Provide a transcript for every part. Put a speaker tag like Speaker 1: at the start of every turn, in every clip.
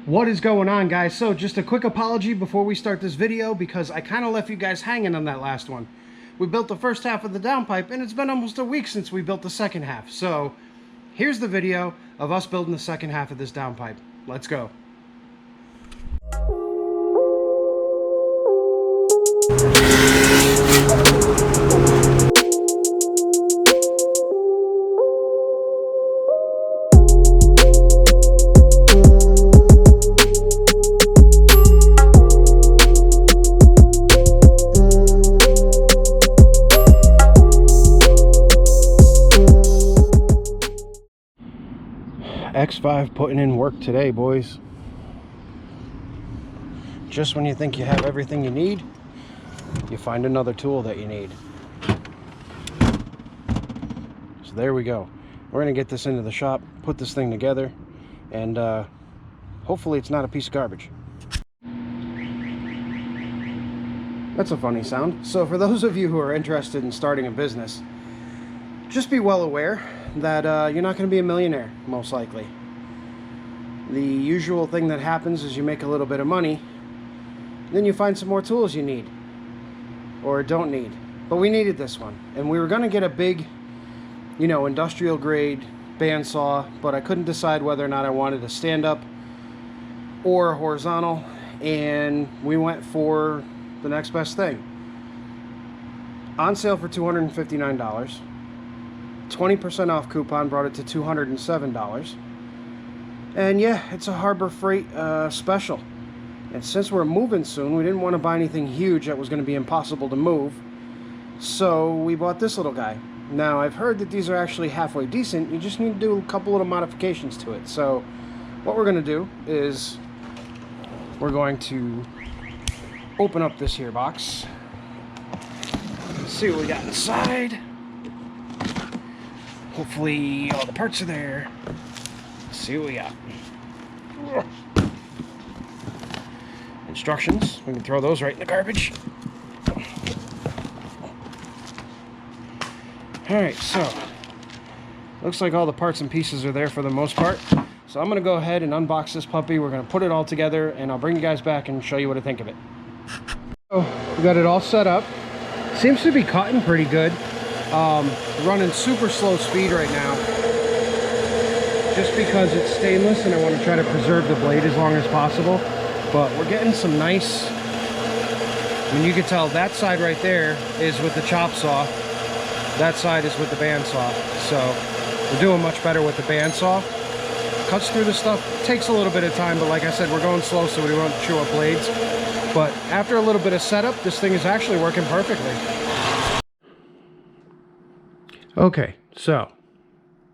Speaker 1: What is going on, guys? So just a quick apology before we start this video, because I kind of left you guys hanging on that last one. We built the first half of the downpipe and it's been almost a week since we built the second half. So here's the video of us building the second half of this downpipe. Let's go. X5 putting in work today, boys. Just when you think you have everything you need, you find another tool that you need. So there we go. We're gonna get this into the shop, put this thing together, and hopefully it's not a piece of garbage. That's a funny sound. So for those of you who are interested in starting a business, just be well aware that you're not going to be a millionaire, most likely. The usual thing that happens is you make a little bit of money, then you find some more tools you need or don't need. But we needed this one, and we were going to get a big, industrial grade bandsaw, but I couldn't decide whether or not I wanted a stand-up or a horizontal, and we went for the next best thing. On sale for $259. 20% off coupon brought it to $207. And yeah, it's a Harbor Freight special. And since we're moving soon, we didn't want to buy anything huge that was going to be impossible to move. So we bought this little guy. Now, I've heard that these are actually halfway decent. You just need to do a couple little modifications to it. So what we're going to do is we're going to open up this here box. See what we got inside. Hopefully all the parts are there. Let's see what we got. Instructions. We can throw those right in the garbage. Alright, so looks like all the parts and pieces are there for the most part. So I'm going to go ahead and unbox this puppy. We're going to put it all together and I'll bring you guys back and show you what I think of it. So we got it all set up. Seems to be cutting pretty good. Running super slow speed right now just because it's stainless and I want to try to preserve the blade as long as possible, but we're getting some nice, you can tell that side right there is with the chop saw, that side is with the bandsaw, so we're doing much better with the bandsaw. Cuts through the stuff, takes a little bit of time, but like I said, we're going slow so we don't chew up blades, but after a little bit of setup, this thing is actually working perfectly. Okay, so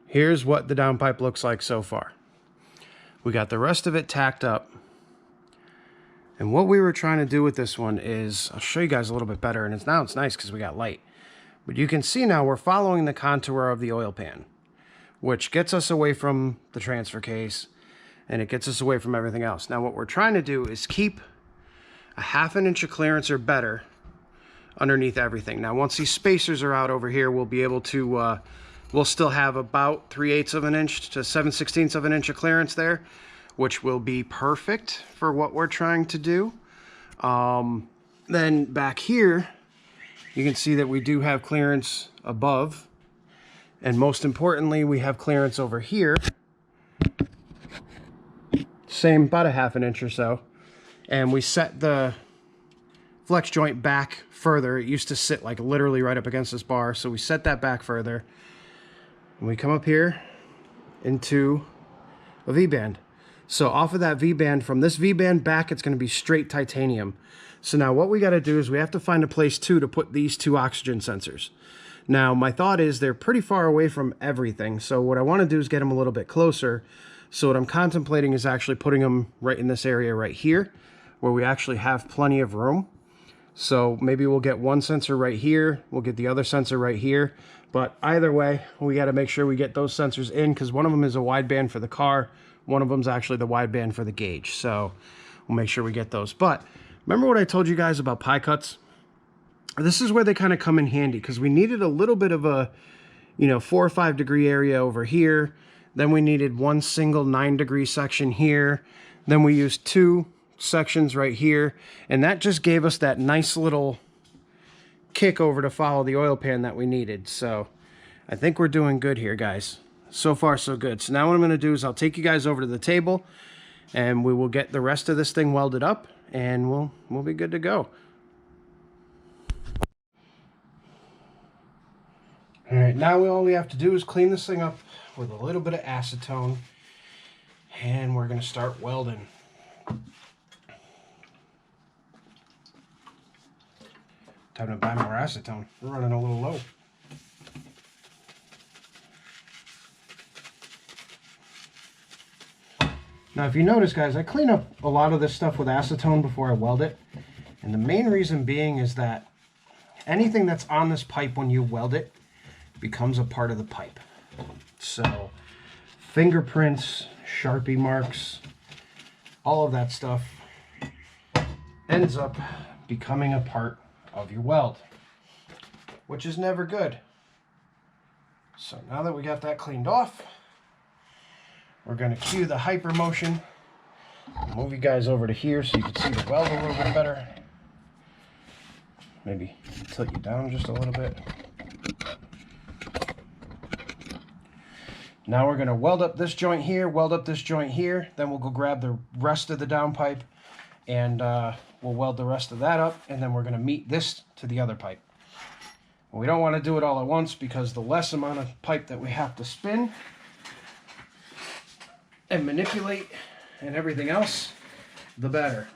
Speaker 1: here's what the downpipe looks like so far. We got the rest of it tacked up. And what we were trying to do with this one is, I'll show you guys a little bit better, and it's nice because we got light. But you can see now we're following the contour of the oil pan, which gets us away from the transfer case, and it gets us away from everything else. Now what we're trying to do is keep a 1/2 inch of clearance or better underneath everything. Now once these spacers are out over here, we'll be able to we'll still have about 3/8 of an inch to 7/16 of an inch of clearance there, which will be perfect for what we're trying to do. Then back here you can see that we do have clearance above, and most importantly we have clearance over here, same, about a 1/2 inch or so, and we set the flex joint back further. It used to sit like literally right up against this bar, so we set that back further. And we come up here into a V-band. So off of that V-band, from this V-band back, it's going to be straight titanium. So now what we got to do is we have to find a place too to put these 2 oxygen sensors. Now my thought is they're pretty far away from everything, so what I want to do is get them a little bit closer. So what I'm contemplating is actually putting them right in this area right here, where we actually have plenty of room. So maybe we'll get one sensor right here, we'll get the other sensor right here, but either way we got to make sure we get those sensors in, because one of them is a wideband for the car, one of them is actually the wideband for the gauge, so we'll make sure we get those. But remember what I told you guys about pie cuts? This is where they kind of come in handy, because we needed a little bit of a 4 or 5 degree area over here, Then we needed one single 9-degree section here. Then we used 2 sections right here, and that just gave us that nice little kick over to follow the oil pan that we needed. So I think we're doing good here, guys. So far so good. So now what I'm going to do is I'll take you guys over to the table and we will get the rest of this thing welded up, and we'll be good to go. All right, now all we have to do is clean this thing up with a little bit of acetone, and we're going to start welding. Time to buy more acetone. We're running a little low. Now, if you notice, guys, I clean up a lot of this stuff with acetone before I weld it. And the main reason being is that anything that's on this pipe when you weld it becomes a part of the pipe. So fingerprints, Sharpie marks, all of that stuff ends up becoming a part of your weld, which is never good. So now that we got that cleaned off, we're going to cue the hyper motion. I'll move you guys over to here so you can see the weld a little bit better. Maybe tilt you down just a little bit. Now we're going to weld up this joint here, weld up this joint here, then we'll go grab the rest of the downpipe and we'll weld the rest of that up, and then we're going to meet this to the other pipe. We don't want to do it all at once because the less amount of pipe that we have to spin and manipulate and everything else, the better.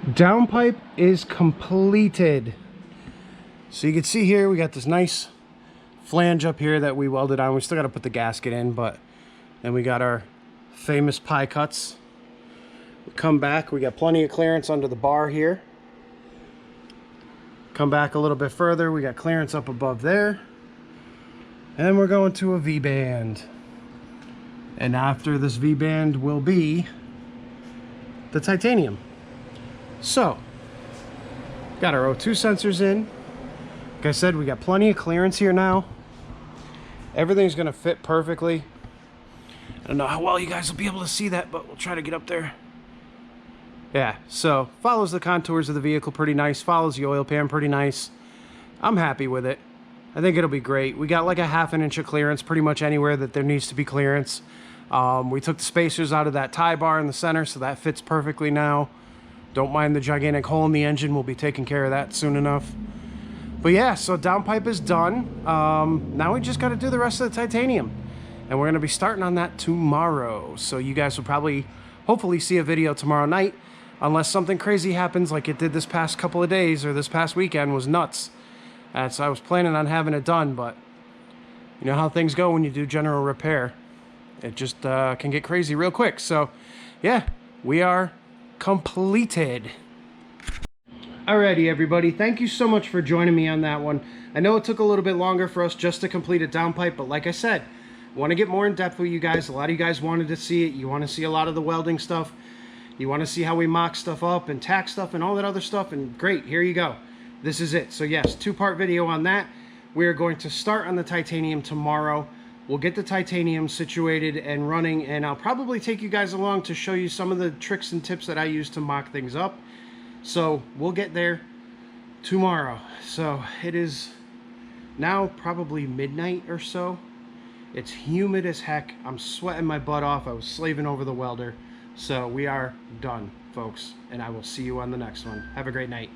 Speaker 1: Downpipe is completed. So you can see here, we got this nice flange up here that we welded on. We still got to put the gasket in, but then we got our famous pie cuts. We come back, we got plenty of clearance under the bar here. Come back a little bit further, we got clearance up above there. And we're going to a V-band. And after this V-band will be the titanium. So, got our O2 sensors in. Like I said, we got plenty of clearance here now. Everything's gonna fit perfectly. I don't know how well you guys will be able to see that, but we'll try to get up there. Yeah, so follows the contours of the vehicle pretty nice, follows the oil pan pretty nice. I'm happy with it. I think it'll be great. We got like a 1/2 inch of clearance pretty much anywhere that there needs to be clearance. We took the spacers out of that tie bar in the center, so that fits perfectly now. Don't mind the gigantic hole in the engine. We'll be taking care of that soon enough. But yeah, so downpipe is done. Now we just got to do the rest of the titanium. And we're going to be starting on that tomorrow. So you guys will probably, hopefully, see a video tomorrow night. Unless something crazy happens like it did this past couple of days or this past weekend was nuts. So I was planning on having it done, but you know how things go when you do general repair. It just can get crazy real quick. So yeah, we are completed. Alrighty, everybody, thank you so much for joining me on that one. I know it took a little bit longer for us just to complete a downpipe, but like I said, I want to get more in depth with you guys. A lot of you guys wanted to see it. You want to see a lot of the welding stuff. You want to see how we mock stuff up and tack stuff and all that other stuff, and great, here you go. This is it. So yes, 2-part video on that. We are going to start on the titanium tomorrow. We'll get the titanium situated and running, and I'll probably take you guys along to show you some of the tricks and tips that I use to mock things up. So we'll get there tomorrow. So it is now probably midnight or so. It's humid as heck. I'm sweating my butt off. I was slaving over the welder. So we are done, folks, and I will see you on the next one. Have a great night.